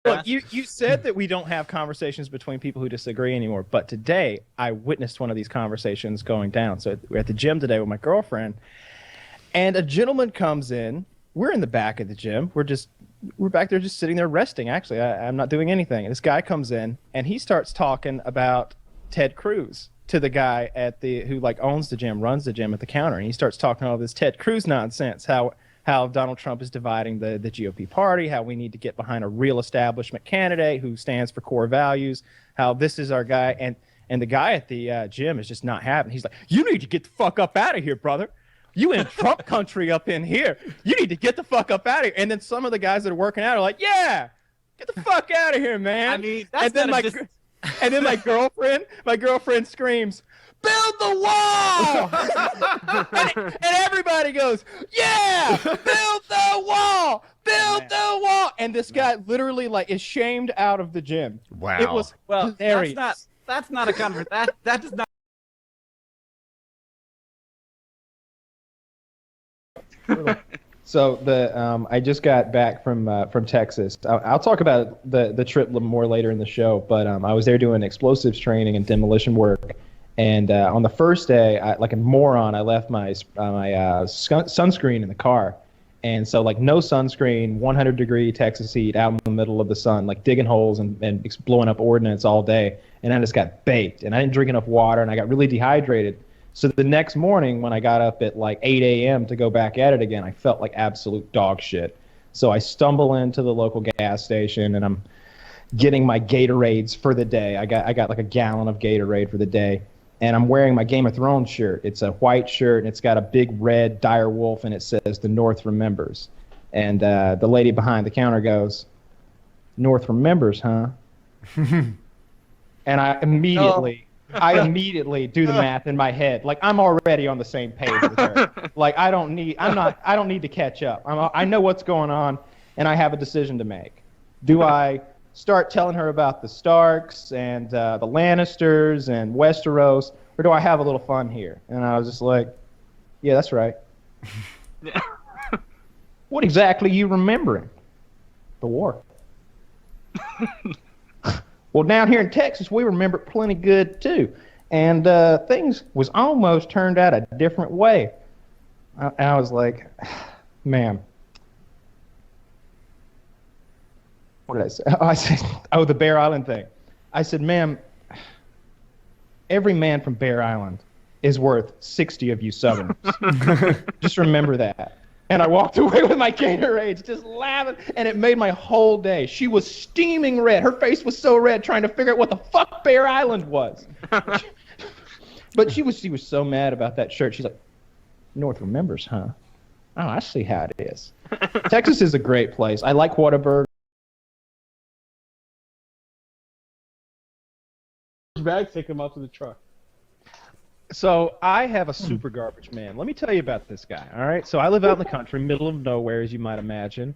Look, you said that we don't have conversations between people who disagree anymore, but today I witnessed one of these conversations going down. So we're at the gym today with my girlfriend, and a gentleman comes in. We're in the back of the gym. We're back there just sitting there resting, actually. I'm not doing anything. And this guy comes in, and he starts talking about Ted Cruz to the guy who like owns the gym, runs the gym at the counter. And he starts talking all this Ted Cruz nonsense, how Donald Trump is dividing the GOP party, how we need to get behind a real establishment candidate who stands for core values, how this is our guy. And the guy at the gym is just not having it. He's like, you need to get the fuck up out of here, brother. You in Trump country up in here. You need to get the fuck up out of here. And then some of the guys that are working out are like, yeah, get the fuck out of here, man. I mean, that's and then my girlfriend screams, build the wall! and everybody goes, yeah, build the wall, build the wall. And this guy literally like is shamed out of the gym. Wow. It was hilarious. That's not a conversation. That does not. So I just got back from Texas. I'll talk about the trip more later in the show, but I was there doing explosives training and demolition work, and on the first day, like a moron, I left my sunscreen in the car, and so like no sunscreen, 100-degree Texas heat, out in the middle of the sun, like digging holes and blowing up ordnance all day, and I just got baked, and I didn't drink enough water, and I got really dehydrated. So the next morning when I got up at like 8 a.m. to go back at it again, I felt like absolute dog shit. So I stumble into the local gas station and I'm getting my Gatorades for the day. I got like a gallon of Gatorade for the day. And I'm wearing my Game of Thrones shirt. It's a white shirt and it's got a big red dire wolf and it says "The North Remembers." And the lady behind the counter goes, "North remembers, huh?" And I immediately do the math in my head. Like I'm already on the same page with her. Like I don't need to catch up. I know what's going on, and I have a decision to make. Do I start telling her about the Starks and the Lannisters and Westeros, or do I have a little fun here? And I was just like, yeah, that's right. What exactly are you remembering? The war. Well, down here in Texas, we remember it plenty good, too. And things was almost turned out a different way. I was like, ma'am. What did I say? I said, the Bear Island thing. I said, ma'am, every man from Bear Island is worth 60 of you Southerners. Just remember that. And I walked away with my Gatorades, just laughing, and it made my whole day. She was steaming red. Her face was so red, trying to figure out what the fuck Bear Island was. But she was so mad about that shirt. She's like, "North remembers, huh? Oh, I see how it is." Texas is a great place. I like Whataburger. Bags, take them out to the truck. So I have a super garbage man. Let me tell you about this guy, all right? So I live out in the country, middle of nowhere, as you might imagine,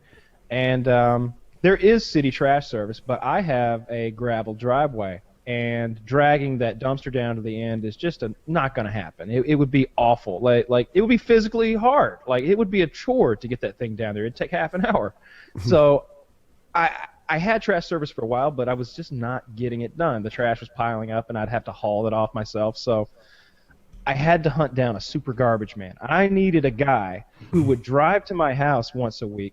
and there is city trash service, but I have a gravel driveway, and dragging that dumpster down to the end is just not going to happen. It would be awful. Like it would be physically hard. Like it would be a chore to get that thing down there. It'd take half an hour. So I had trash service for a while, but I was just not getting it done. The trash was piling up, and I'd have to haul it off myself, so I had to hunt down a super garbage man. I needed a guy who would drive to my house once a week,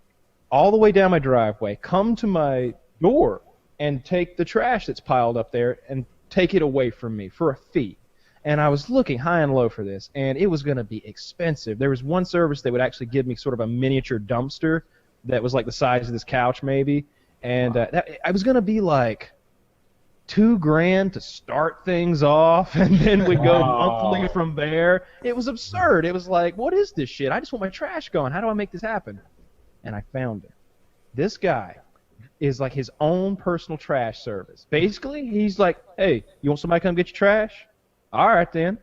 all the way down my driveway, come to my door, and take the trash that's piled up there and take it away from me for a fee. And I was looking high and low for this, and it was going to be expensive. There was one service that would actually give me sort of a miniature dumpster that was like the size of this couch maybe, and I was going to be like $2,000 to start things off, and then we'd go monthly from there. It was absurd. It was like, what is this shit? I just want my trash gone. How do I make this happen? And I found it. This guy is like his own personal trash service. Basically, he's like, hey, you want somebody to come get your trash? All right, then.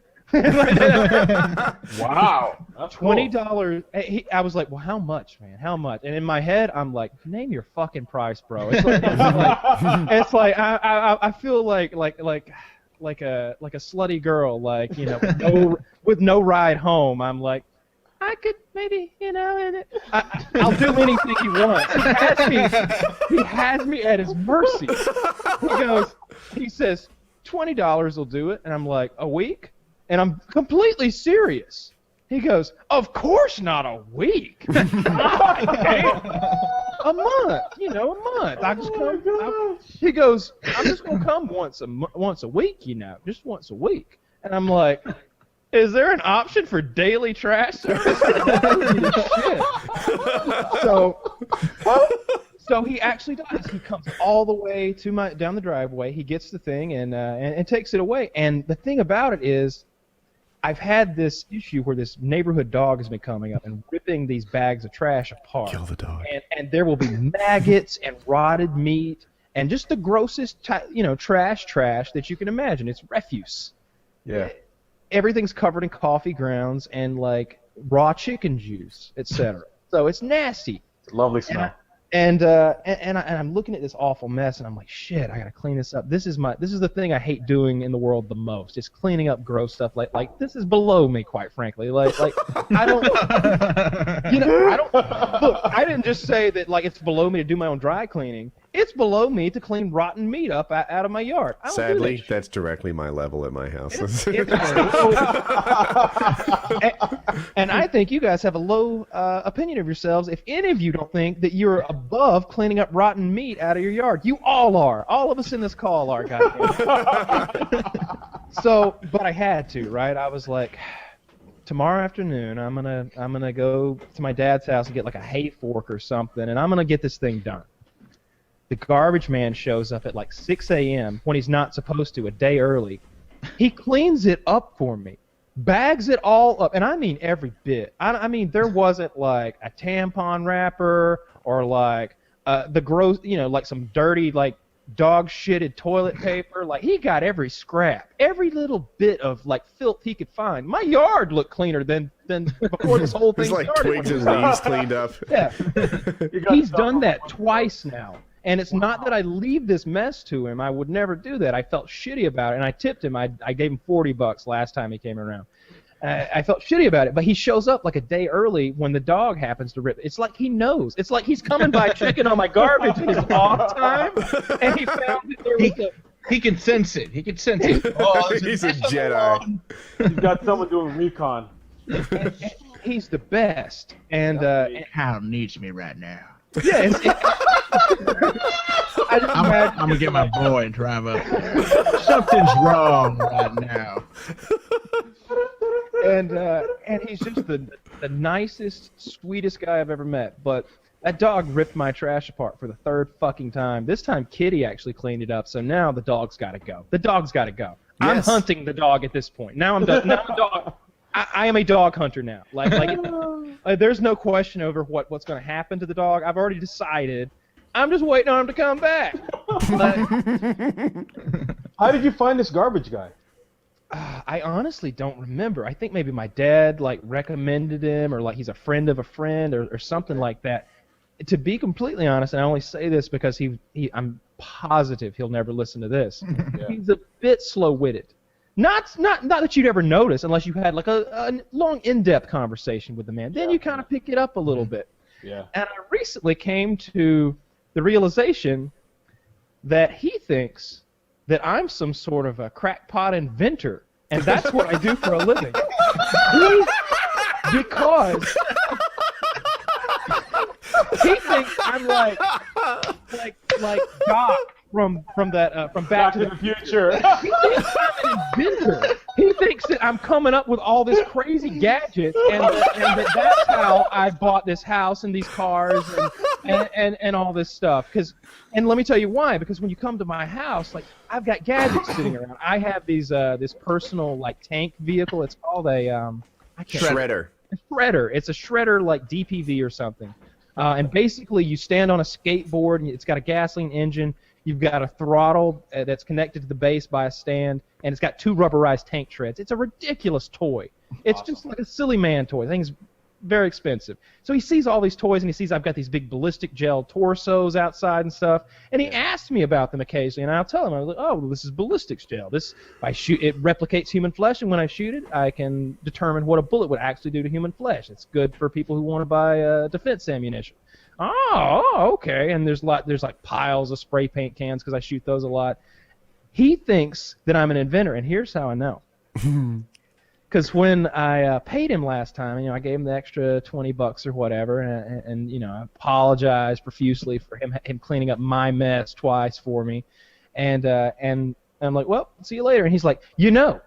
Wow. $20. I was like, well, how much, man? How much? And in my head, I'm like, name your fucking price, bro. It's like I feel like a slutty girl, like, you know, with no ride home. I'm like, how I could maybe, and I'll do anything he wants. He has me at his mercy. He says, $20 will do it. And I'm like, a week? And I'm completely serious. He goes, of course not a week. A month, a month. I just come. He goes, I'm just gonna come once a week, just once a week. And I'm like, is there an option for daily trash service? So he actually does. He comes all the way down the driveway. He gets the thing and takes it away. And the thing about it is, I've had this issue where this neighborhood dog has been coming up and ripping these bags of trash apart. Kill the dog. And there will be maggots and rotted meat and just the grossest, trash that you can imagine. It's refuse. Yeah. Everything's covered in coffee grounds and like raw chicken juice, etc. So it's nasty. Lovely smell. And I'm looking at this awful mess, and I'm like, shit, I gotta clean this up. This is the thing I hate doing in the world the most. It's cleaning up gross stuff. Like this is below me, quite frankly. Like I don't, look. I didn't just say that like it's below me to do my own dry cleaning. It's below me to clean rotten meat up out of my yard. Sadly, that's directly my level at my house. And I think you guys have a low opinion of yourselves if any of you don't think that you're above cleaning up rotten meat out of your yard. You all are. All of us in this call are, goddamn. But I had to, right? I was like, tomorrow afternoon, I'm gonna go to my dad's house and get like a hay fork or something, and I'm gonna get this thing done. The garbage man shows up at like 6 a.m. when he's not supposed to, a day early. He cleans it up for me, bags it all up, and I mean every bit. I mean there wasn't like a tampon wrapper or like the gross, like some dirty like dog shitted toilet paper. Like he got every scrap, every little bit of like filth he could find. My yard looked cleaner than before this whole thing There's like started. twigs and leaves cleaned up. Yeah, he's done that twice now. And it's not that I leave this mess to him. I would never do that. I felt shitty about it, and I tipped him. I gave him $40 last time he came around. I felt shitty about it, but he shows up like a day early when the dog happens to rip. It's like he knows. It's like he's coming by checking on my garbage in his off time, and he found that there was He can sense it. He can sense it. Oh, He's a Jedi. He's got someone doing recon. and he's the best. And Hal needs me right now. yeah, I'm gonna get my boy and drive up there. Something's wrong right now. And he's just the nicest, sweetest guy I've ever met. But that dog ripped my trash apart for the third fucking time. This time Kitty actually cleaned it up, so now the dog's got to go. The dog's got to go. I'm hunting the dog at this point. Now I'm done. Now I'm a dog. I am a dog hunter now. There's no question over what's going to happen to the dog. I've already decided. I'm just waiting on him to come back. How did you find this garbage guy? I honestly don't remember. I think maybe my dad recommended him, or he's a friend of a friend, or something like that. To be completely honest, and I only say this because I'm positive he'll never listen to this. Yeah. He's a bit slow-witted. Not that you'd ever notice unless you had a long, in-depth conversation with the man. Then you kind of pick it up a little bit. Yeah. And I recently came to the realization that he thinks that I'm some sort of a crackpot inventor, and that's what I do for a living. Because he thinks I'm like Doc from Back to the Future. He thinks I'm an inventor. He thinks that I'm coming up with all this crazy gadgets, and that's how I bought this house and these cars and all this stuff. And let me tell you why. Because when you come to my house, I've got gadgets sitting around. I have this personal tank vehicle. It's called a Shredder. Shredder. It's a shredder like DPV or something. And basically, you stand on a skateboard, and it's got a gasoline engine. You've got a throttle that's connected to the base by a stand, and it's got 2 rubberized tank treads. It's a ridiculous toy. It's awesome. Just like a silly man toy. The thing's very expensive. So he sees all these toys, and he sees I've got these big ballistic gel torsos outside and stuff, and he asks me about them occasionally, and I'll tell him, I'm like, oh, well, this is ballistics gel. This, if I shoot, it replicates human flesh, and when I shoot it, I can determine what a bullet would actually do to human flesh. It's good for people who want to buy defense ammunition. Oh, okay. And there's like piles of spray paint cans because I shoot those a lot. He thinks that I'm an inventor, and here's how I know. Because when I paid him last time, I gave him the extra $20 or whatever, and I apologized profusely for him cleaning up my mess twice for me, and I'm like, well, see you later. And he's like, you know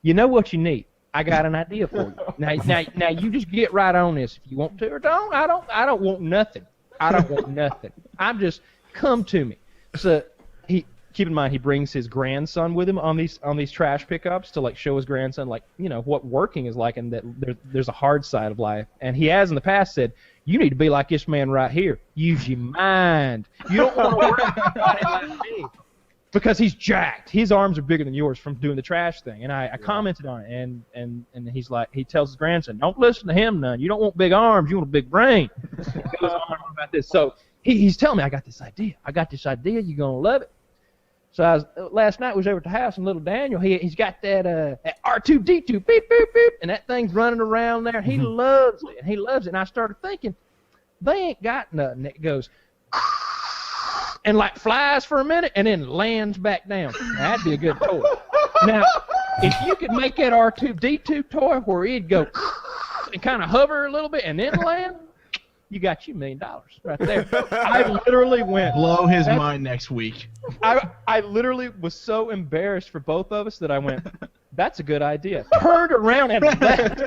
what you need. I got an idea for you. Now you just get right on this if you want to or don't. I don't want nothing. I don't want nothing. I'm just come to me. So keep in mind, he brings his grandson with him on these trash pickups to like show his grandson what working is like, and that there's a hard side of life. And he has in the past said, you need to be like this man right here. Use your mind. You don't want to work with somebody like me. Because he's jacked. His arms are bigger than yours from doing the trash thing. And I commented on it, and he's like, he tells his grandson, don't listen to him none. You don't want big arms, you want a big brain. He goes on about this. So he's telling me, I got this idea, you're gonna love it. So last night was over at the house, and little Daniel, he's got that R2D2, beep, beep, beep, and that thing's running around there. He loves it, And I started thinking, they ain't got nothing that goes and like flies for a minute and then lands back down. Now, that'd be a good toy. Now, if you could make that R2D2 toy where it'd go and kind of hover a little bit and then land, you got you $1 million right there. I literally went. Blow his mind next week. I literally was so embarrassed for both of us that I went, that's a good idea. Turned around and left.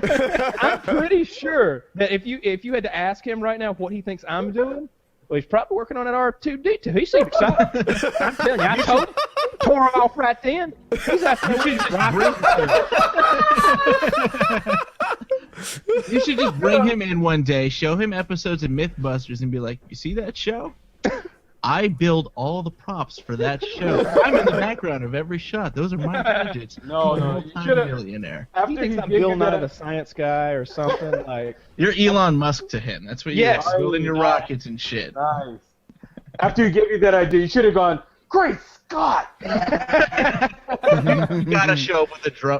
I'm pretty sure that if you had to ask him right now what he thinks I'm doing, well, he's probably working on that R2D2. He seemed excited. I'm telling you, I told him. Tore him off right then. He's out there. You should just bring him in one day, show him episodes of Mythbusters, and be like, you see that show? I build all the props for that show. I'm in the background of every shot. Those are my gadgets. No, you should have. Millionaire. He thinks I'm Bill Nye the Science Guy or something. Like you're Elon Musk to him. That's what you are. Building your rockets and shit. Nice. After he gave you that idea, you should have gone, great Scott! You gotta show up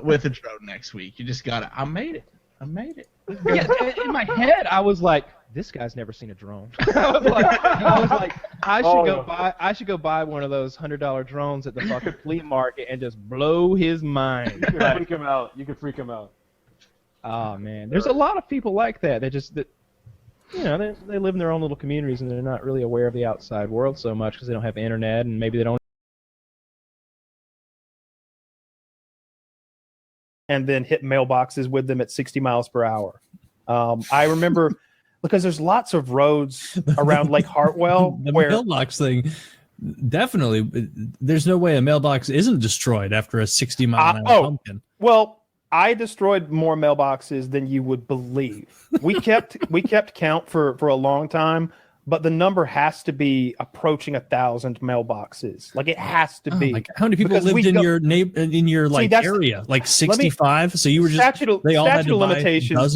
with a drone next week. You just gotta. I made it. Yeah, in my head, I was like, this guy's never seen a drone. I was like, I should go buy one of those $100 drones at the fucking flea market and just blow his mind. You could freak him out. Oh man, there's a lot of people like that. They live in their own little communities and they're not really aware of the outside world so much because they don't have internet and maybe they don't. And then hit mailboxes with them at 60 miles per hour. I remember because there's lots of roads around Lake Hartwell the where mailbox thing. Definitely, there's no way a mailbox isn't destroyed after a 60-mile-an-hour pumpkin. Well, I destroyed more mailboxes than you would believe. We kept count for a long time, but the number has to be approaching 1,000 mailboxes. Like it has to be. Like how many people lived in your area? Like 65. So you were just statute of limitations.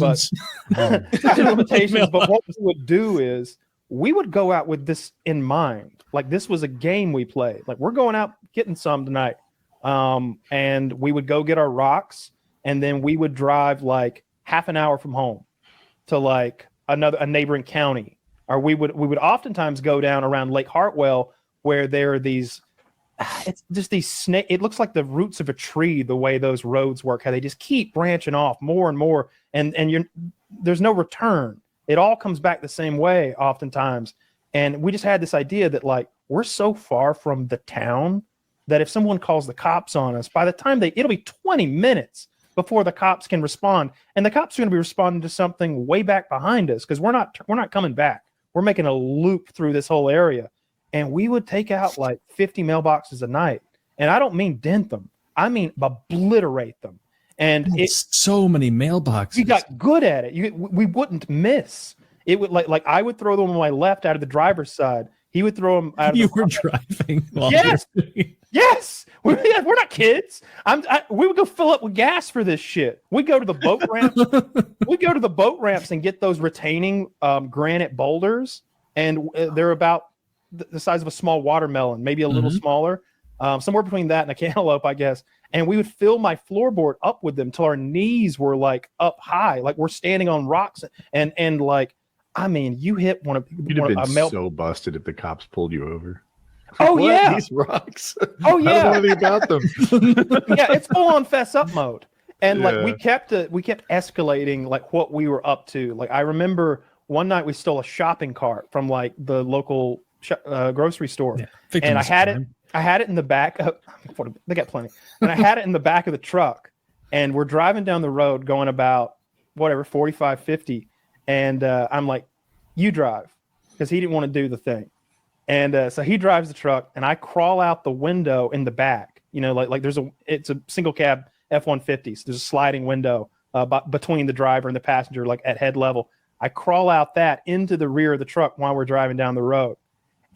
But what we would do is we would go out with this in mind. Like this was a game we played. Like we're going out getting some tonight, and we would go get our rocks, and then we would drive like half an hour from home to like a neighboring county. Or we would oftentimes go down around Lake Hartwell where there are these, it's just these snake. It looks like the roots of a tree the way those roads work. How they just keep branching off more and more, and there's no return. It all comes back the same way oftentimes. And we just had this idea that like we're so far from the town that if someone calls the cops on us, by the time it'll be 20 minutes before the cops can respond, and the cops are going to be responding to something way back behind us because we're not coming back. We're making a loop through this whole area, and we would take out like 50 mailboxes a night. And I don't mean dent them; I mean obliterate them. And it's so many mailboxes. We got good at it. We wouldn't miss. It would like I would throw them on my left out of the driver's side. He would throw them out of You the were driving. While Yes! you were- Yes, we're not kids. We would go fill up with gas for this shit. We go to the boat ramp. We go to the boat ramps and get those retaining granite boulders, and they're about the size of a small watermelon, maybe a little smaller, somewhere between that and a cantaloupe, I guess. And we would fill my floorboard up with them till our knees were like up high, like we're standing on rocks, and like, I mean, you hit one of You'd have a been so busted if the cops pulled you over. Oh What? yeah, These rocks. oh I don't yeah. know anything about them. Yeah, it's full on fess up mode, and like we Yeah. kept escalating like what we were up to. Like I remember one night we stole a shopping cart from like the local grocery store, Yeah, and I had it in the back of, they got plenty, and I had it in the back of the truck, and we're driving down the road going about whatever 45, 50, and I'm like, you drive, because he didn't want to do the thing. And so he drives the truck, and I crawl out the window in the back. You know, like it's a single cab F-150. So there's a sliding window between the driver and the passenger, like at head level. I crawl out that into the rear of the truck while we're driving down the road,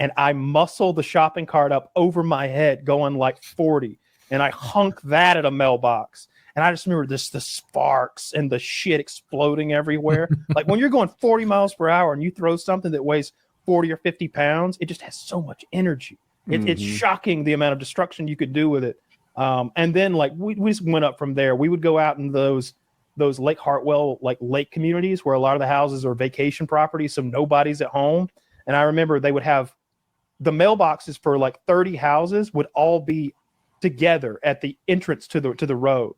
and I muscle the shopping cart up over my head, going like 40, and I hunk that at a mailbox. And I just remember the sparks and the shit exploding everywhere. Like when you're going 40 miles per hour and you throw something that weighs 40 or 50 pounds, it just has so much energy. It's shocking the amount of destruction you could do with it. And then like we just went up from there. We would go out in those Lake Hartwell, like lake communities where a lot of the houses are vacation properties, so nobody's at home. And I remember they would have the mailboxes for like 30 houses would all be together at the entrance to the road.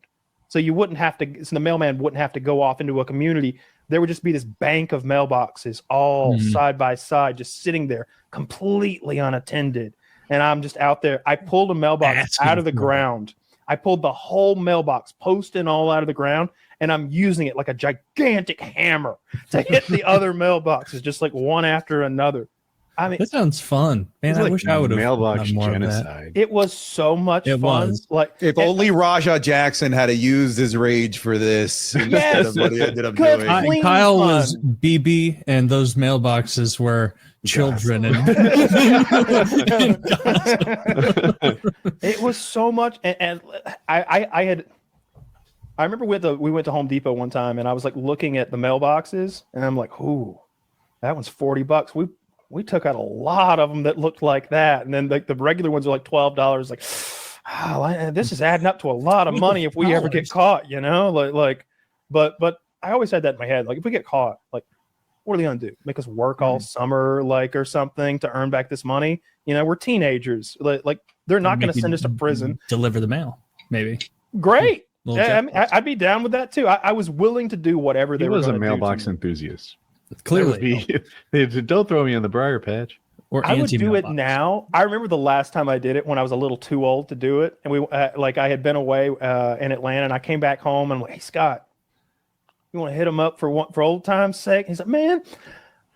So you wouldn't have to, so the mailman wouldn't have to go off into a community. There would just be this bank of mailboxes all side by side, just sitting there completely unattended. And I'm just out there. I pulled a mailbox out of the ground. I pulled the whole mailbox, post and all out of the ground, and I'm using it like a gigantic hammer to hit the other mailboxes, just like one after another. I mean, that sounds fun, man. I wish I would have mailbox done more of that. genocide. it was so much It fun. was. Like If only Raja Jackson had used his rage for this instead of what he ended up Good. doing. Clean Kyle fun. was BB, and those mailboxes were children. And it was so much, and I remember we went to Home Depot one time, and I was like looking at the mailboxes, and I'm like, ooh, that one's $40. We took out a lot of them that looked like that, and then like the regular ones are like $12. Like, oh, this is adding up to a lot of money if we ever get caught, you know. But I always had that in my head. Like, if we get caught, like, what are they gonna do? Make us work all summer, like, or something to earn back this money? You know, we're teenagers. Like they're not gonna send us to prison. Deliver the mail, maybe. Great. Little Yeah, I mean, I'd be down with that too. I was willing to do whatever they He were was a gonna do to mailbox me. enthusiast. Clearly, Don't throw me on the briar patch. or I would do it anti-mailbox. now. I remember the last time I did it when I was a little too old to do it, and we like I had been away in Atlanta, and I came back home, and I'm like, hey Scott, you want to hit him up for old time's sake? He's like, man,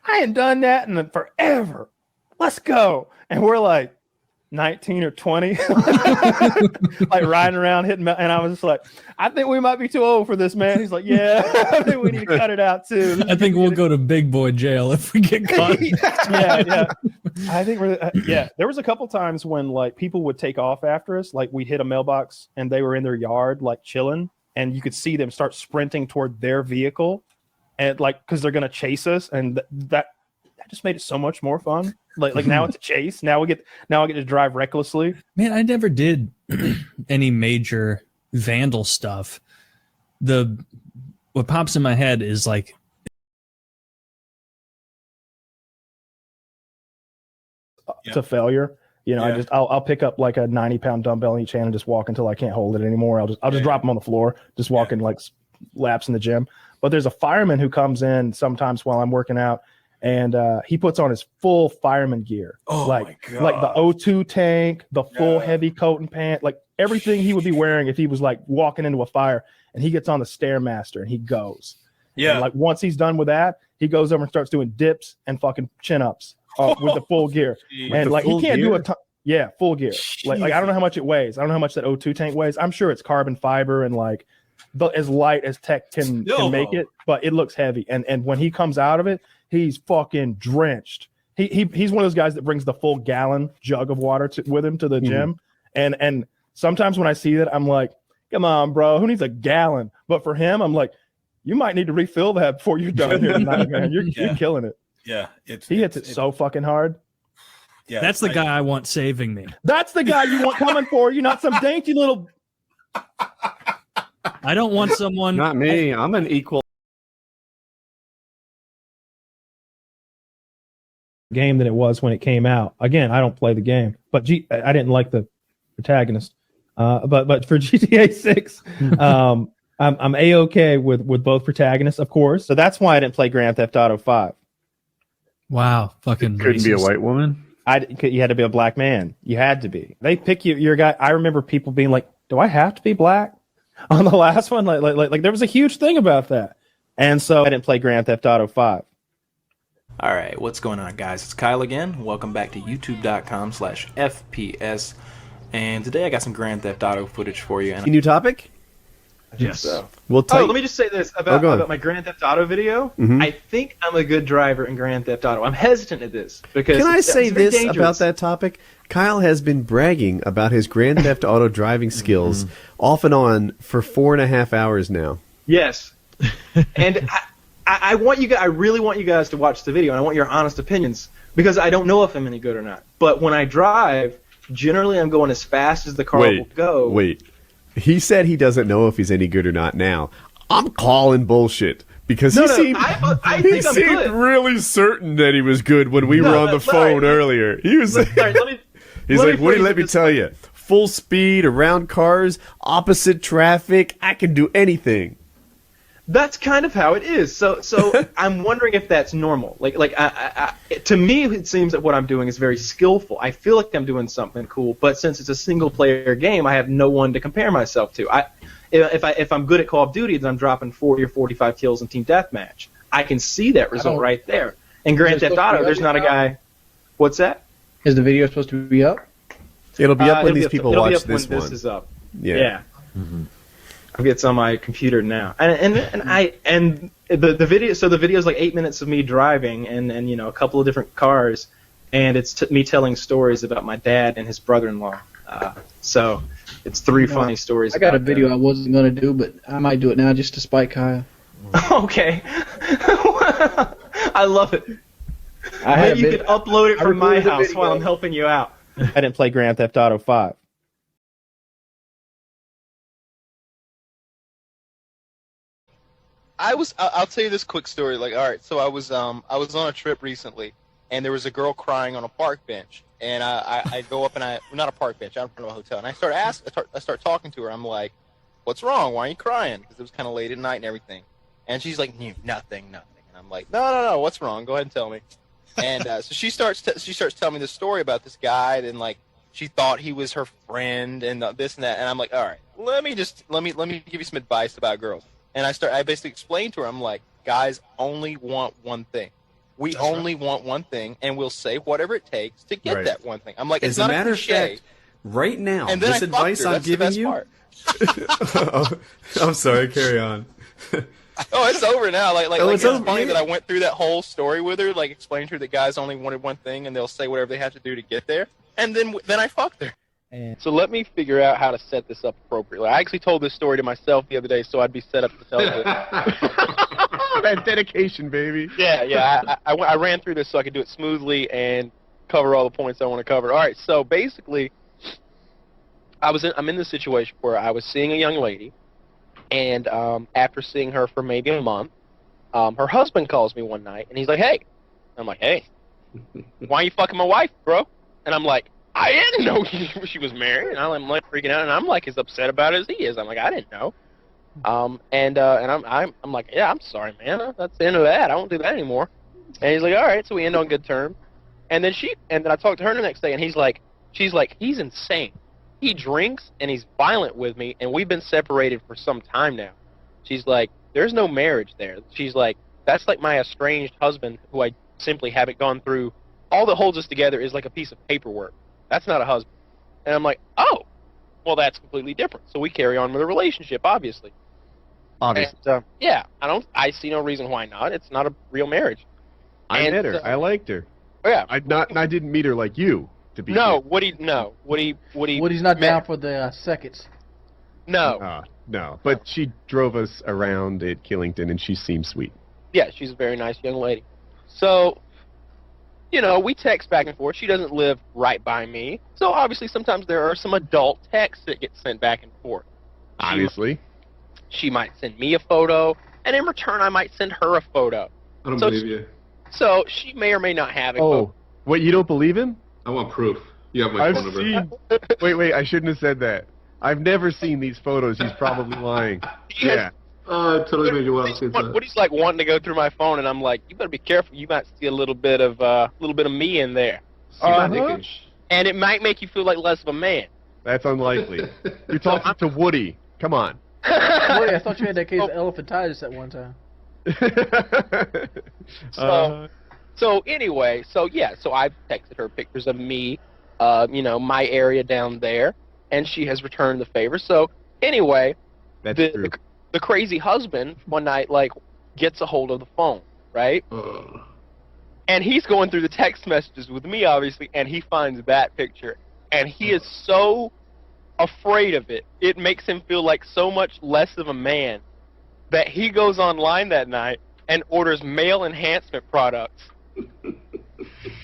I ain't done that in forever. Let's go. And we're like 19 or 20, like riding around hitting, and I was just like, I think we might be too old for this, man. He's like, yeah, I think we need to cut it out too. I think we'll go to big boy jail if we get caught. yeah. I think there was a couple times when like people would take off after us, like we'd hit a mailbox and they were in their yard like chilling, and you could see them start sprinting toward their vehicle, and like because they're gonna chase us, and that just made it so much more fun. Like now it's a chase. Now I get to drive recklessly. Man, I never did any major vandal stuff. What pops in my head is like to failure. You know, I'll pick up like a 90-pound dumbbell in each hand and just walk until I can't hold it anymore. I'll just drop them on the floor, just walking like laps in the gym. But there's a fireman who comes in sometimes while I'm working out, and he puts on his full fireman gear. Oh like my God. like the O2 tank, the full heavy coat and pant, like everything he would be wearing if he was like walking into a fire. And he gets on the Stairmaster and he goes. Yeah. And like once he's done with that, he goes over and starts doing dips and fucking chin-ups with the full gear. And like he can't do a ton. Yeah, full gear. Like I don't know how much it weighs. I don't know how much that O2 tank weighs. I'm sure it's carbon fiber and like as light as tech can make it, but it looks heavy. And when he comes out of it, he's fucking drenched. He's one of those guys that brings the full gallon jug of water with him to the gym, and sometimes when I see that, I'm like, come on, bro, who needs a gallon? But for him, I'm like, you might need to refill that before you're done here tonight, man. You're killing it. Yeah, he hits it so fucking hard. Yeah, that's the guy I want saving me. That's the guy you want coming for you, not some dainty little. I don't want someone. Not me. I'm an equal game than it was when it came out. Again, I don't play the game, but I didn't like the protagonist. But for GTA 6, I'm A-okay with both protagonists, of course. So that's why I didn't play Grand Theft Auto 5. Wow, fucking couldn't be a white woman. You had to be a black man. You had to be. They pick your guy. I remember people being like, "Do I have to be black?" On the last one, like there was a huge thing about that, and so I didn't play Grand Theft Auto 5. All right, what's going on, guys? It's Kyle again. Welcome back to youtube.com/FPS. And today I got some Grand Theft Auto footage for you. And New topic? Yes. So. Let me just say this about my Grand Theft Auto video. I think I'm a good driver in Grand Theft Auto. I'm hesitant at this because Can I say this dangerous. about that topic? Kyle has been bragging about his Grand Theft Auto driving skills off and on for 4.5 hours now. Yes, and I want you guys. I really want you guys to watch the video, and I want your honest opinions because I don't know if I'm any good or not. But when I drive, generally I'm going as fast as the car will go. Wait. He said he doesn't know if he's any good or not now. I'm calling bullshit because he seemed really certain that he was good when we were on the phone earlier. He was he's like, Woody, let me tell you, full speed around cars, opposite traffic, I can do anything. That's kind of how it is. So I'm wondering if that's normal. To me, it seems that what I'm doing is very skillful. I feel like I'm doing something cool, but since it's a single-player game, I have no one to compare myself to. If I'm good at Call of Duty, then I'm dropping 40 or 45 kills in Team Deathmatch. I can see that result right there. In Grand Theft Auto, there's not a guy. What's that? Is the video supposed to be up? It'll be up when these people watch this one. This is up. Yeah. It's on my computer now, and the video. So the video is like 8 minutes of me driving, and a couple of different cars, and it's me telling stories about my dad and his brother-in-law. So it's three funny stories. I got a video I wasn't gonna do, but I might do it now just to spite Kyle. Okay, I love it. Maybe you could upload it from my house while I'm helping you out. I didn't play Grand Theft Auto 5. I'll tell you this quick story. All right, so I was on a trip recently, and there was a girl crying on a park bench, and I go up and not a park bench, out in front of a hotel, and I start talking to her. I'm like, "What's wrong? Why are you crying?" Because it was kind of late at night and everything, and she's like, "Nothing." And I'm like, "No, what's wrong? Go ahead and tell me." And so she starts telling me this story about this guy, and like she thought he was her friend, and this and that, and I'm like, "All right, let me give you some advice about girls." And I basically explained to her, I'm like, guys only want one thing. We only want one thing, and we'll say whatever it takes to get that one thing. I'm like, it's not a cliche. Right now, and then this advice I'm giving you. I'm sorry, carry on. Oh, it's over now. It's funny that I went through that whole story with her, explained to her that guys only wanted one thing, and they'll say whatever they have to do to get there. And then I fucked her. So let me figure out how to set this up appropriately. I actually told this story to myself the other day, so I'd be set up to tell it. That dedication, baby. Yeah. I ran through this so I could do it smoothly and cover all the points I want to cover. All right, so basically, I'm in this situation where I was seeing a young lady, and after seeing her for maybe a month, her husband calls me one night, and he's like, "Hey." I'm like, "Hey, why are you fucking my wife, bro?" And I'm like, I didn't know she was married, and I'm like freaking out, and I'm like as upset about it as he is. I'm like, I didn't know. And I'm like, yeah, I'm sorry, man. That's the end of that. I won't do that anymore. And he's like, all right. So we end on good terms. And then I talked to her the next day, and she's like, he's insane. He drinks and he's violent with me, and we've been separated for some time now. She's like, there's no marriage there. She's like, that's like my estranged husband who I simply haven't gone through. All that holds us together is like a piece of paperwork. That's not a husband. And I'm like, oh, well, that's completely different. So we carry on with the relationship, obviously. And, yeah, I see no reason why not. It's not a real marriage. I met her. I liked her. Oh, yeah. I didn't meet her like you. To be No, clear. Woody's not down for the seconds. No. No, but she drove us around at Killington, and she seemed sweet. Yeah, she's a very nice young lady. So, we text back and forth. She doesn't live right by me. So, obviously, sometimes there are some adult texts that get sent back and forth. Obviously. She might send me a photo, and in return, I might send her a photo. I don't believe you. So, she may or may not have it. Oh, what, you don't believe him? I want proof. You have my phone number. Wait, I shouldn't have said that. I've never seen these photos. He's probably lying. Yeah. I totally made you want to see that. Woody's like wanting to go through my phone, and I'm like, you better be careful. You might see a little bit of me in there. And it might make you feel like less of a man. That's unlikely. You're talking to Woody. Come on. Woody, I thought you had that case of elephantitis at one time. So I texted her pictures of me, my area down there, and she has returned the favor. So anyway, that's true. The crazy husband one night gets a hold of the phone, right? And he's going through the text messages with me, obviously, and he finds that picture, and he is so afraid of it. It makes him feel like so much less of a man that he goes online that night and orders male enhancement products.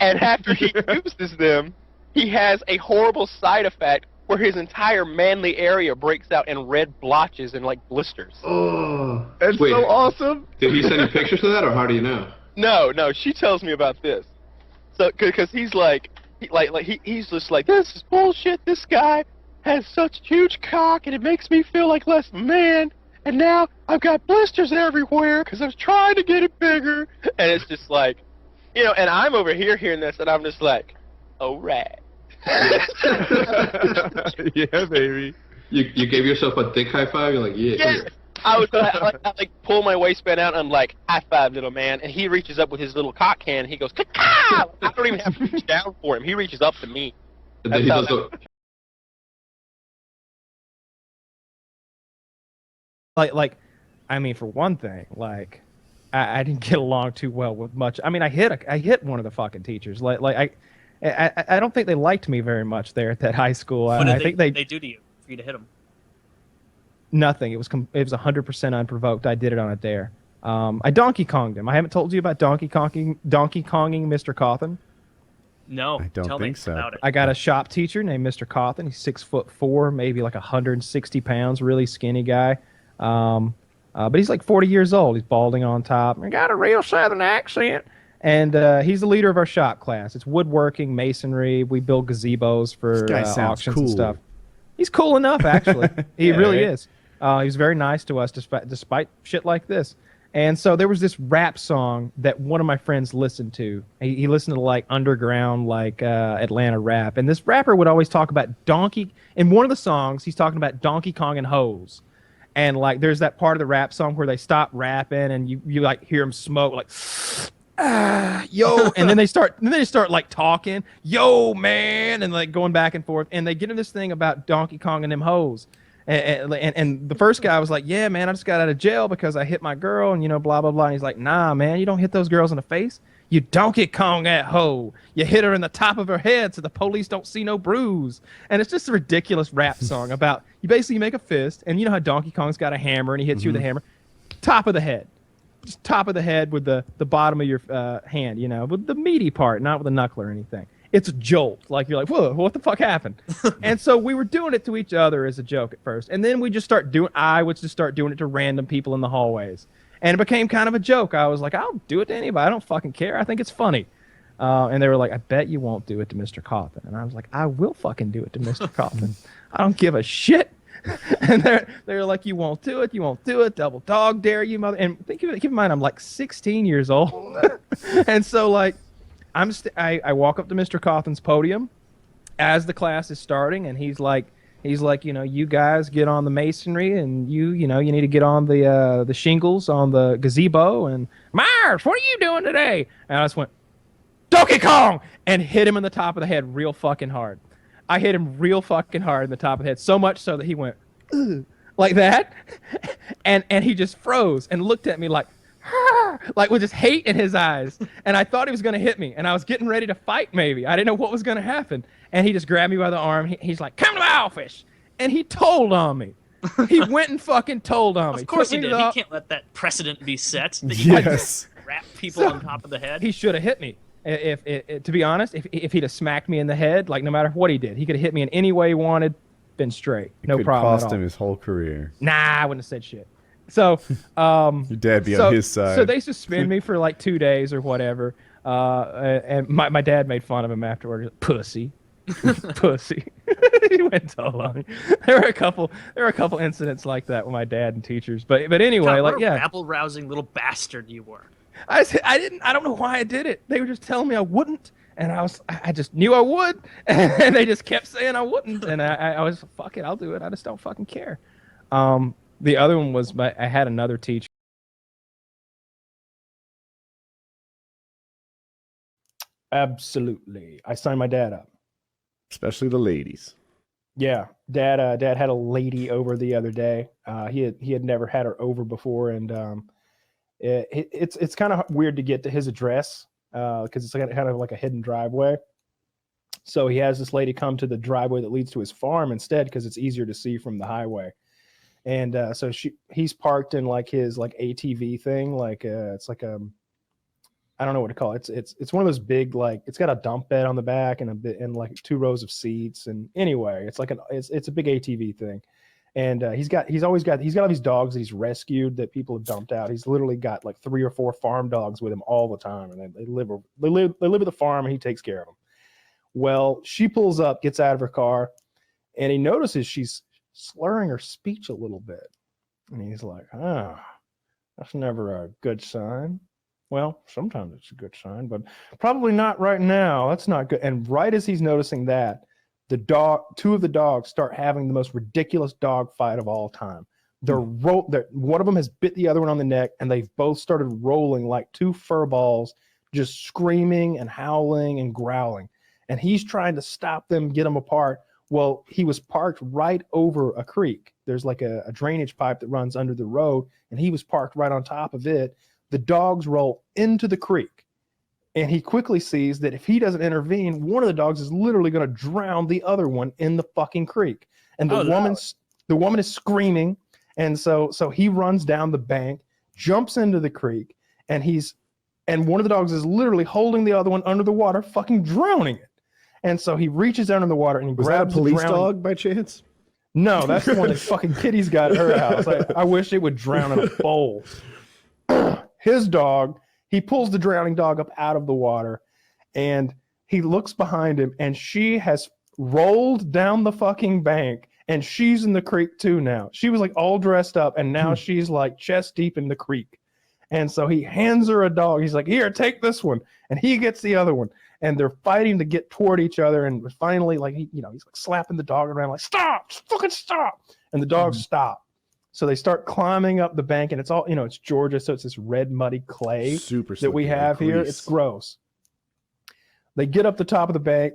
And after he uses them, he has a horrible side effect where his entire manly area breaks out in red blotches and blisters. Oh, that's so awesome. Did he send you pictures of that, or how do you know? No, she tells me about this. So, because he's he's just like, this is bullshit. This guy has such huge cock, and it makes me feel like less of a man. And now I've got blisters everywhere because I was trying to get it bigger. And it's just like, and I'm over here hearing this, and I'm just like, all right. Yeah, baby. You gave yourself a dick high five? You're like, yeah. Yes. I pull my waistband out, and I'm like, high five, little man. And he reaches up with his little cock hand, and he goes, ka-ka! I don't even have to reach down for him. He reaches up to me. And then he does for one thing, I didn't get along too well with much. I mean, I hit one of the fucking teachers. I don't think they liked me very much there at that high school. What I did think they do to you for you to hit them? Nothing. It was 100% unprovoked. I did it on a dare. I Donkey Konged him. I haven't told you about Donkey Konging Mr. Cawthon. No, I don't tell think me so. about it. I got a shop teacher named Mr. Cawthon. He's 6'4", maybe 160 pounds, really skinny guy. But he's 40 years old. He's balding on top. He got a real southern accent. And he's the leader of our shop class. It's woodworking, masonry. We build gazebos for auctions and stuff. He's cool enough, actually. He really is. He was very nice to us despite shit like this. And so there was this rap song that one of my friends listened to. He listened to underground, Atlanta rap. And this rapper would always talk about Donkey. In one of the songs, he's talking about Donkey Kong and hoes. And there's that part of the rap song where they stop rapping and you hear them smoke yo, and then they start talking, yo man, and going back and forth, and they get into this thing about Donkey Kong and them hoes. And the first guy was like, yeah, man, I just got out of jail because I hit my girl, and blah blah blah. And he's like, nah, man, you don't hit those girls in the face. You Donkey Kong that hoe. You hit her in the top of her head so the police don't see no bruise. And it's just a ridiculous rap song about you basically make a fist, and you know how Donkey Kong's got a hammer, and he hits you with a hammer, top of the head. Just top of the head with the bottom of your hand, with the meaty part, not with a knuckle or anything. It's a jolt. You're like, whoa, what the fuck happened? And so we were doing it to each other as a joke at first. And then I would just start doing it to random people in the hallways. And it became kind of a joke. I was like, I'll do it to anybody. I don't fucking care. I think it's funny. And they were like, I bet you won't do it to Mr. Cawthon. And I was like, I will fucking do it to Mr. Cawthon. I don't give a shit. And they're like, you won't do it, double dog dare you, mother. And keep in mind, I'm 16 years old. And so I walk up to Mr. Cawthon's podium as the class is starting, and he's like, you guys get on the masonry, and you need to get on the shingles on the gazebo. And Myers, what are you doing today? And I just went, Donkey Kong, and hit him in the top of the head real fucking hard. I hit him real fucking hard in the top of the head, so much so that he went, ugh, like that. And he just froze and looked at me like, like with just hate in his eyes. And I thought he was going to hit me. And I was getting ready to fight maybe. I didn't know what was going to happen. And he just grabbed me by the arm. He's like, come to my office. And he told on me. He went and fucking told on me. Of course he did. He can't let that precedent be set. That Yes. Rap people on top of the head. He should have hit me. If to be honest, if he'd have smacked me in the head, like no matter what he did, he could have hit me in any way he wanted, been straight. No problem at all. Cost him his whole career. Nah, I wouldn't have said shit. So, your dad be on his side. So they suspend me for like 2 days or whatever. And my dad made fun of him afterwards. Pussy. Pussy. He went and told on me. There were a couple incidents like that with my dad and teachers. But anyway, God, like what a rabble-rousing little bastard you were. I don't know why I did it. They were just telling me I wouldn't, and I just knew I would, and they just kept saying I wouldn't, and I was, fuck it, I'll do it. I just don't fucking care. The other one was I had another teacher. Absolutely, I signed my dad up. Especially the ladies. Yeah, dad had a lady over the other day. He had never had her over before, and it's kind of weird to get to his address because it's kind of like a hidden driveway. So he has this lady come to the driveway that leads to his farm instead because it's easier to see from the highway. And so he's parked in like his like ATV thing, like it's like I don't know what to call it. It's one of those big, like, it's got a dump bed on the back and like 2 rows of seats. And anyway, it's like it's a big ATV thing. And he's got all these dogs that he's rescued that people have dumped out. He's literally got like 3 or 4 farm dogs with him all the time, and they live at the farm, and he takes care of them. Well, she pulls up, gets out of her car, and he notices she's slurring her speech a little bit, and he's like, that's never a good sign. Well, sometimes it's a good sign, but probably not right now. That's not good. And right as he's noticing that, 2 of the dogs start having the most ridiculous dog fight of all time. One of them has bit the other one on the neck, and they've both started rolling like 2 fur balls, just screaming and howling and growling. And he's trying to stop them, get them apart. Well, he was parked right over a creek. There's like a drainage pipe that runs under the road, and he was parked right on top of it. The dogs roll into the creek. And he quickly sees that if he doesn't intervene, one of the dogs is literally going to drown the other one in the fucking creek. And the woman is screaming. And so he runs down the bank, jumps into the creek, and one of the dogs is literally holding the other one under the water, fucking drowning it. And so he reaches down in the water and he grabs a police the drowning dog by chance? No, that's the one that fucking Kitty's got at her house. I wish it would drown in a bowl. His dog, he pulls the drowning dog up out of the water, and he looks behind him, and she has rolled down the fucking bank, and she's in the creek too now. She was like all dressed up, and now she's like chest deep in the creek. And so he hands her a dog. He's like, here, take this one. And he gets the other one. And they're fighting to get toward each other. And finally, like, he's like slapping the dog around, like, stop, fucking stop. And the dogs stop. So they start climbing up the bank, and it's all, it's Georgia, so it's this red, muddy clay that we have here. It's gross. They get up the top of the bank.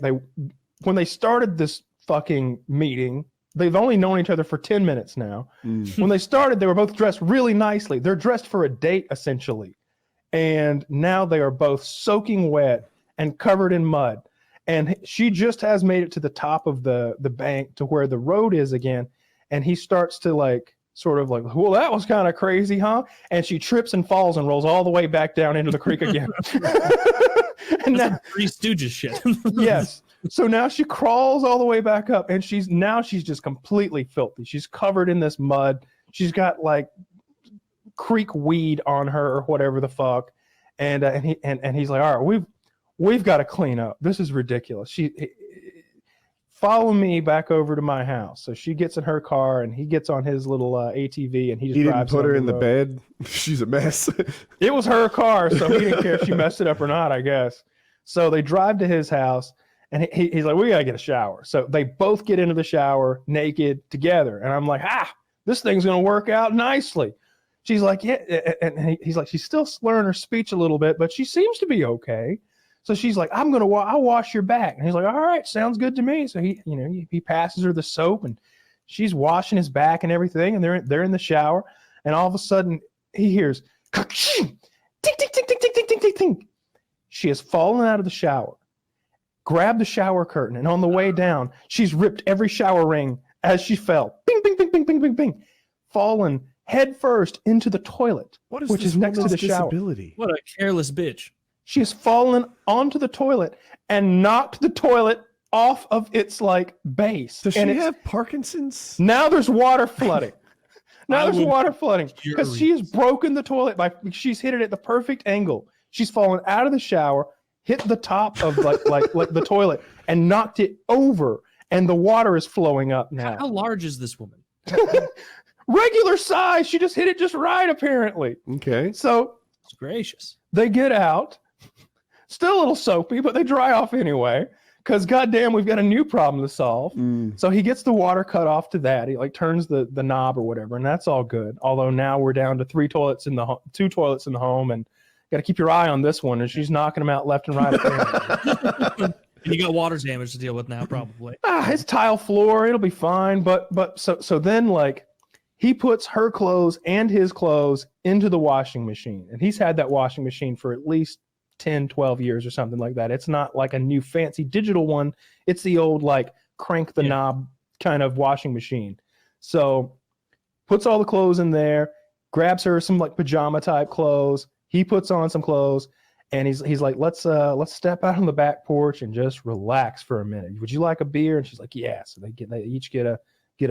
When they started this fucking meeting, they've only known each other for 10 minutes now. When they started, they were both dressed really nicely. They're dressed for a date, essentially. And now they are both soaking wet and covered in mud. And she just has made it to the top of the bank to where the road is again. And he starts to like, sort of like, well, that was kind of crazy, huh? And she trips and falls and rolls all the way back down into the creek again. And now, Three Stooges shit. Yes. So now she crawls all the way back up, and she's just completely filthy. She's covered in this mud. She's got like creek weed on her or whatever the fuck. And he's like, all right, we've got to clean up. This is ridiculous. Follow me back over to my house. So she gets in her car, and he gets on his little ATV, and he drives. Didn't put her in the bed. She's a mess. It was her car, so he didn't care if she messed it up or not, I guess. So they drive to his house, and he's like, we got to get a shower. So they both get into the shower naked together. And I'm like, this thing's going to work out nicely. She's like, yeah. And he's like, she's still slurring her speech a little bit, but she seems to be okay. So she's like, I'll wash your back. And he's like, all right, sounds good to me. So he passes her the soap, and she's washing his back and everything. And they're in the shower. And all of a sudden he hears, ka-ching, She has fallen out of the shower, grabbed the shower curtain, and on the way down, she's ripped every shower ring as she fell. Bing, bing, bing, bing, bing, bing, bing. Fallen head first into the toilet, which is next to the shower. What a careless bitch. She has fallen onto the toilet and knocked the toilet off of its like base. Does she have Parkinson's? Now there's water flooding. Now there's water flooding because she has broken the toilet she's hit it at the perfect angle. She's fallen out of the shower, hit the top of like the toilet, and knocked it over, and the water is flowing up now. How large is this woman? Regular size. She just hit it just right, apparently. Okay. So it's gracious. They get out, still a little soapy, but they dry off anyway. Because goddamn, we've got a new problem to solve. So he gets the water cut off to that. He like turns the knob or whatever, and that's all good. Although now we're down to 2 toilets in the home, and got to keep your eye on this one. And she's knocking them out left and right. And you got water damage to deal with now, probably. It's tile floor. It'll be fine. But so then like he puts her clothes and his clothes into the washing machine, and he's had that washing machine for at least 10, 12 years or something like that. It's not like a new fancy digital one. It's the old like crank the knob kind of washing machine. So puts all the clothes in there, grabs her some like pajama type clothes. He puts on some clothes, and he's like, let's step out on the back porch and just relax for a minute. Would you like a beer? And she's like, yeah. So they each get a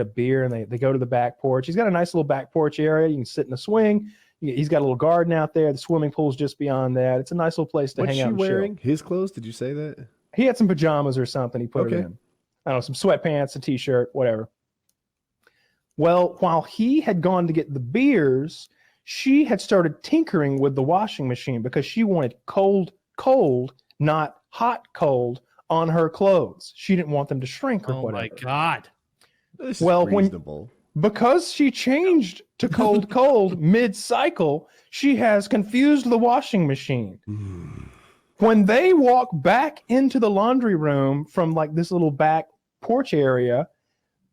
beer, and they go to the back porch. He's got a nice little back porch area. You can sit in the swing. He's got a little garden out there. The swimming pool's just beyond that. It's a nice little place to hang out. What's she wearing? His clothes? Did you say that? He had some pajamas or something. He put it in. I don't know, some sweatpants, a t-shirt, whatever. Well, while he had gone to get the beers, she had started tinkering with the washing machine because she wanted cold, not hot, cold on her clothes. She didn't want them to shrink or whatever. Oh my God. This is reasonable. Because she changed to cold mid-cycle, she has confused the washing machine. When they walk back into the laundry room from like this little back porch area,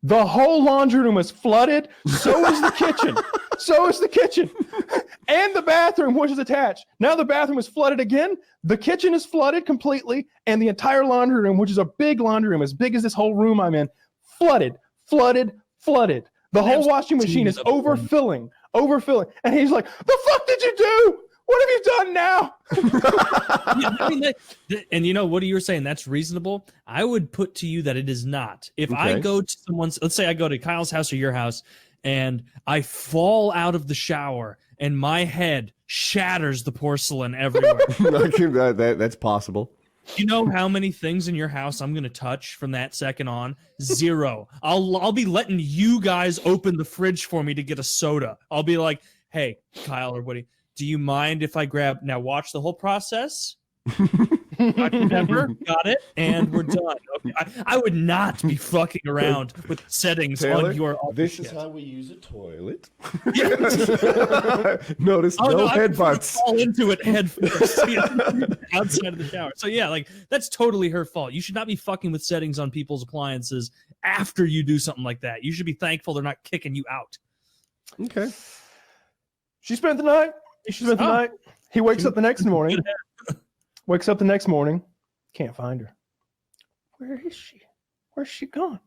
the whole laundry room is flooded. So is the kitchen. And the bathroom, which is attached. Now the bathroom is flooded again. The kitchen is flooded completely. And the entire laundry room, which is a big laundry room, as big as this whole room I'm in, flooded. The whole washing machine is overfilling. And he's like, the fuck did you do? What have you done now? I mean, and you know, what you were saying, that's reasonable. I would put to you that it is not. If I go to someone's, let's say I go to Kyle's house or your house, and I fall out of the shower and my head shatters the porcelain everywhere. That's possible. You know how many things in your house I'm going to touch from that second on? 0. I'll be letting you guys open the fridge for me to get a soda. I'll be like, hey, Kyle or Woody, do you mind if I grab... Now watch the whole process. Remember, got it, and we're done. Okay. I would not be fucking around with settings Taylor, on your... This is how we use a toilet. Notice no headbutts. Fall into it head first, outside of the shower. So yeah, like that's totally her fault. You should not be fucking with settings on people's appliances after you do something like that. You should be thankful they're not kicking you out. Okay. She spent the night. He wakes up the next morning. Can't find her. Where is she? Where's she gone?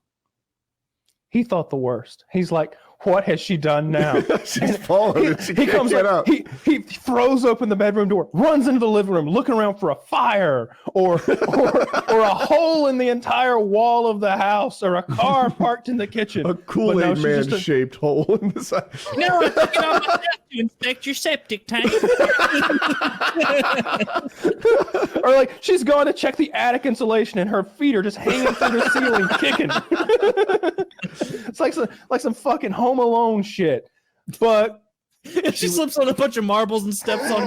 He thought the worst. He's like, what has she done now? She's fallen. He comes up. He throws open the bedroom door, runs into the living room, looking around for a fire or a hole in the entire wall of the house or a car parked in the kitchen. A Kool-Aid Man-shaped hole in the side. No, I think I might have to inspect your septic tank. Or like she's gone to check the attic insulation and her feet are just hanging through the ceiling, kicking. It's like some fucking Home Alone shit. But if she slips on a bunch of marbles and steps on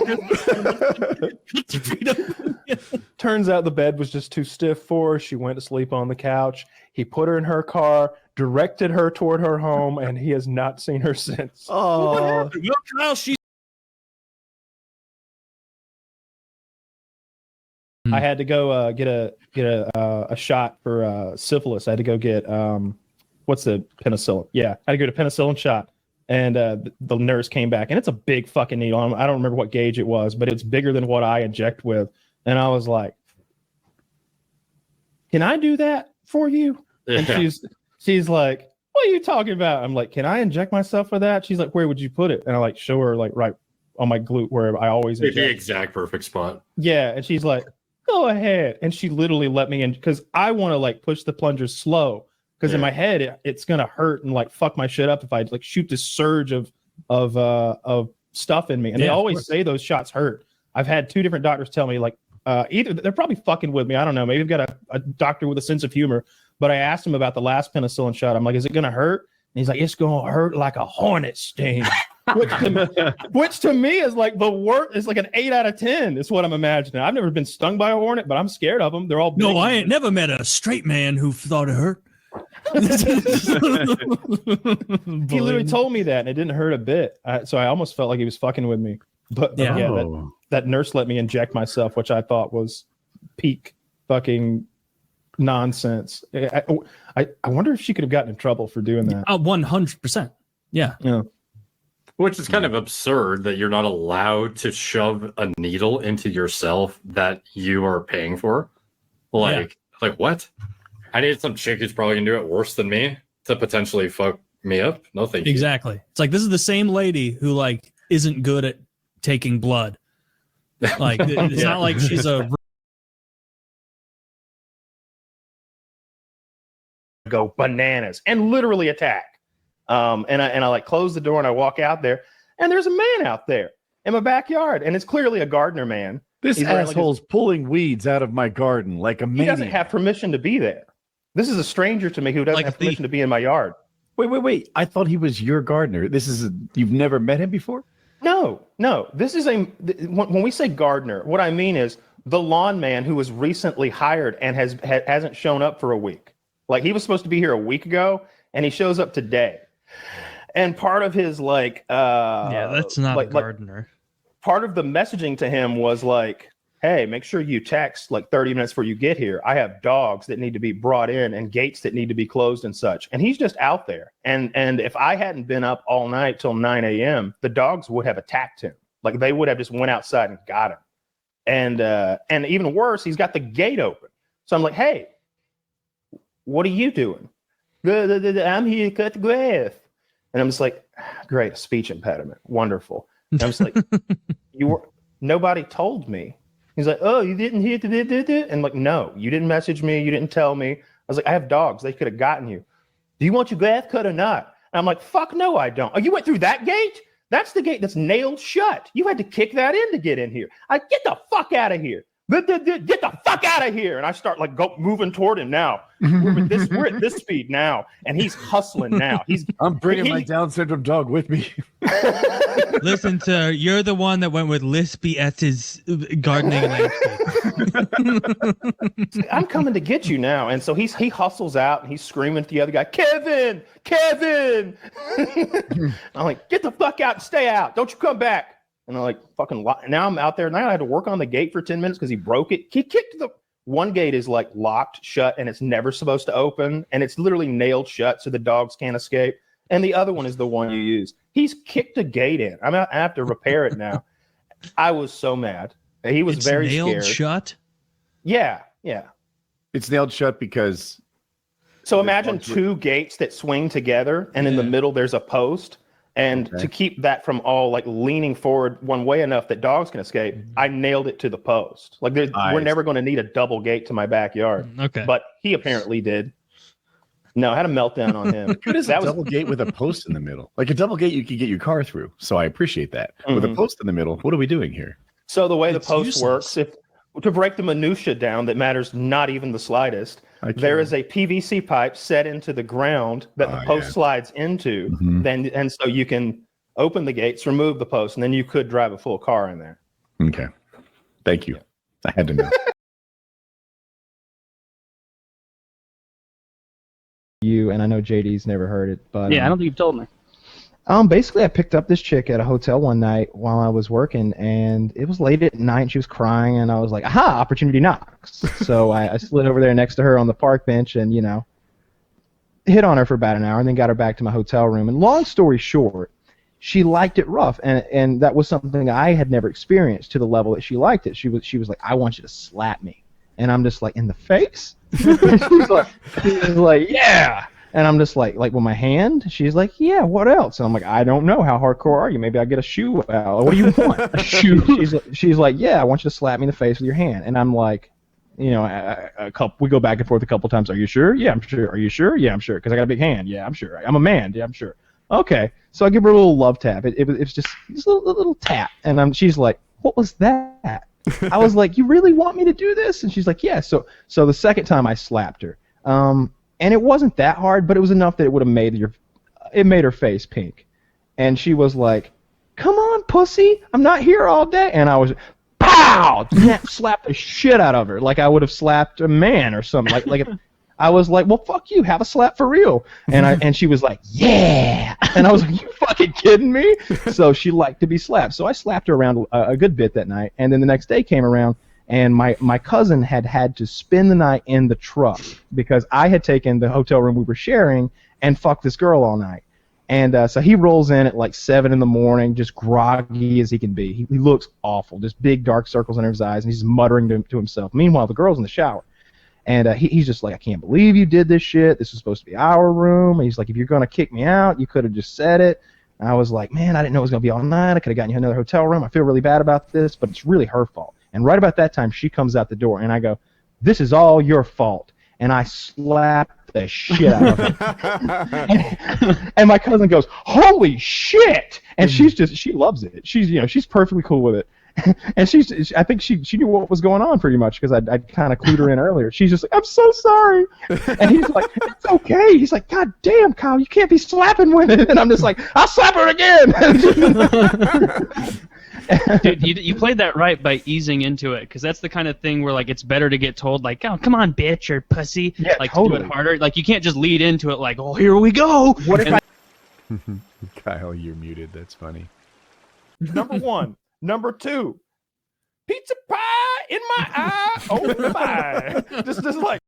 turns out the bed was just too stiff for her. She went to sleep on the couch. He put her in her car, directed her toward her home, and he has not seen her since. Oh, well, Kyle, I had to go get a shot for syphilis. I had to go get what's the penicillin? Yeah, I had to go to penicillin shot, and the nurse came back, and it's a big fucking needle. I don't remember what gauge it was, but it's bigger than what I inject with And I was like, can I do that for you? And she's like, what are you talking about? I'm like, can I inject myself for that? She's like, where would you put it? And I like show her like right on my glute where I always inject. The exact perfect spot. Yeah, and she's like, go ahead. And she literally let me in because I want to like push the plunger slow because in my head it's gonna hurt and like fuck my shit up if I like shoot this surge of stuff in me. And they always say those shots hurt. I've had 2 different doctors tell me like either they're probably fucking with me. I don't know. Maybe I've got a doctor with a sense of humor. But I asked him about the last penicillin shot. I'm like, is it gonna hurt? And he's like, it's gonna hurt like a hornet sting. Which to me is like the worst. It's like an 8 out of 10. Is what I'm imagining. I've never been stung by a hornet, but I'm scared of them. They're all big. No, I ain't never met a straight man who thought it hurt. He literally told me that, and it didn't hurt a bit. So I almost felt like he was fucking with me. But that nurse let me inject myself, which I thought was peak fucking nonsense. I wonder if she could have gotten in trouble for doing that. 100%. Yeah. Which is kind of absurd that you're not allowed to shove a needle into yourself that you are paying for. Like what? I need some chick who's probably gonna do it worse than me to potentially fuck me up. No, thank you. Exactly. It's like this is the same lady who like isn't good at taking blood. Like it's not like she's a go bananas and literally attack. And I like close the door and I walk out there and there's a man out there in my backyard and it's clearly a gardener man. This asshole's pulling weeds out of my garden like a maniac. He doesn't have permission to be there. This is a stranger to me who doesn't have permission to be in my yard. Wait. I thought he was your gardener. You've never met him before? No. This is when we say gardener, what I mean is the lawn man who was recently hired and hasn't shown up for a week. Like he was supposed to be here a week ago and he shows up today. And part of his that's not a gardener. Part of the messaging to him was like, hey, make sure you text like 30 minutes before you get here. I have dogs that need to be brought in and gates that need to be closed and such. And he's just out there. And if I hadn't been up all night till 9 a.m., the dogs would have attacked him. Like they would have just went outside and got him. And even worse, he's got the gate open. So I'm like, hey, what are you doing? I'm here to cut the grass. And I'm just like, great, a speech impediment. Wonderful. And I'm just like, nobody told me. He's like, oh, you didn't hear and I'm like, no, you didn't message me. You didn't tell me. I was like, I have dogs. They could have gotten you. Do you want your grass cut or not? And I'm like, fuck no, I don't. Oh, you went through that gate? That's the gate that's nailed shut. You had to kick that in to get in here. Get the fuck out of here. Get the fuck out of here. And I start like moving toward him now. We're at this speed now. And he's hustling now. I'm bringing my Down syndrome dog with me. Listen, sir, you're the one that went with Lispy S's gardening landscape. I'm coming to get you now. And so he hustles out and he's screaming at the other guy, Kevin. I'm like, get the fuck out and stay out. Don't you come back. And I'm like, fucking, now I'm out there. Now I had to work on the gate for 10 minutes because he broke it. He kicked one gate is like locked shut and it's never supposed to open. And it's literally nailed shut so the dogs can't escape. And the other one is the one you use. He's kicked a gate in. I have to repair it now. I was so mad. He was very scared. Nailed shut? Yeah. It's nailed shut because... So imagine 2 gates that swing together and in the middle there's a post. And to keep that from all like leaning forward one way enough that dogs can escape, I nailed it to the post. Like we're never going to need a double gate to my backyard. Okay. But he apparently did. No, I had a meltdown on him. What is a double gate with a post in the middle? Like a double gate you could get your car through. So I appreciate that. With a post in the middle, what are we doing here? So the way the post works, to break the minutia down that matters not even the slightest, there is a PVC pipe set into the ground that the post slides into. And so you can open the gates, remove the post, and then you could drive a full car in there. Okay. Thank you. I had to know. And I know JD's never heard it, but I don't think you've told me. Basically, I picked up this chick at a hotel one night while I was working, and it was late at night, and she was crying, and I was like, aha, opportunity knocks. So I slid over there next to her on the park bench and, hit on her for about an hour and then got her back to my hotel room. And long story short, she liked it rough, and that was something I had never experienced to the level that she liked it. She was like, I want you to slap me, and I'm just like, in the face? And she's like, yeah. And I'm just like with my hand? She's like, yeah, what else? And I'm like, I don't know. How hardcore are you? Maybe I'll get a shoe out. What do you want? A shoe? She's like, yeah, I want you to slap me in the face with your hand. And I'm like, you know, we go back and forth a couple times. Are you sure? Yeah, I'm sure. Are you sure? Yeah, I'm sure. Because I got a big hand. Yeah, I'm sure. I'm a man. Yeah, I'm sure. Okay. So I give her a little love tap. It was just a little tap. And she's like, what was that? I was like, you really want me to do this? And she's like, yeah. So the second time I slapped her. And it wasn't that hard, but it was enough that it would have made her face pink. And she was like, come on, pussy, I'm not here all day. And I was, pow, slapped the shit out of her like I would have slapped a man or something. Like I was like, well, fuck you, have a slap for real. And she was like, yeah. And I was like, you fucking kidding me? So she liked to be slapped. So I slapped her around a good bit that night. And then the next day came around, and my cousin had to spend the night in the truck because I had taken the hotel room we were sharing and fucked this girl all night. And so he rolls in at like 7 in the morning, just groggy as he can be. He looks awful, just big dark circles under his eyes, and he's muttering to himself. Meanwhile, the girl's in the shower. And he's just like, I can't believe you did this shit. This is supposed to be our room. And he's like, if you're going to kick me out, you could have just said it. And I was like, man, I didn't know it was going to be all night. I could have gotten you another hotel room. I feel really bad about this, but it's really her fault. And right about that time, she comes out the door, and I go, this is all your fault. And I slap the shit out of her. and my cousin goes, holy shit! And she loves it. She's perfectly cool with it. And I think she knew what was going on pretty much because I'd kind of clued her in earlier. She's just like, I'm so sorry. And he's like, it's okay. He's like, God damn, Kyle, you can't be slapping women. And I'm just like, I'll slap her again. Dude, you played that right by easing into it, because that's the kind of thing where like it's better to get told like, oh, come on, bitch or pussy, like totally. To do it harder. Like you can't just lead into it like, oh, here we go. What if Kyle, you're muted. That's funny. Number 1. Number 2. Pizza pie in my eye. Oh my! Just like.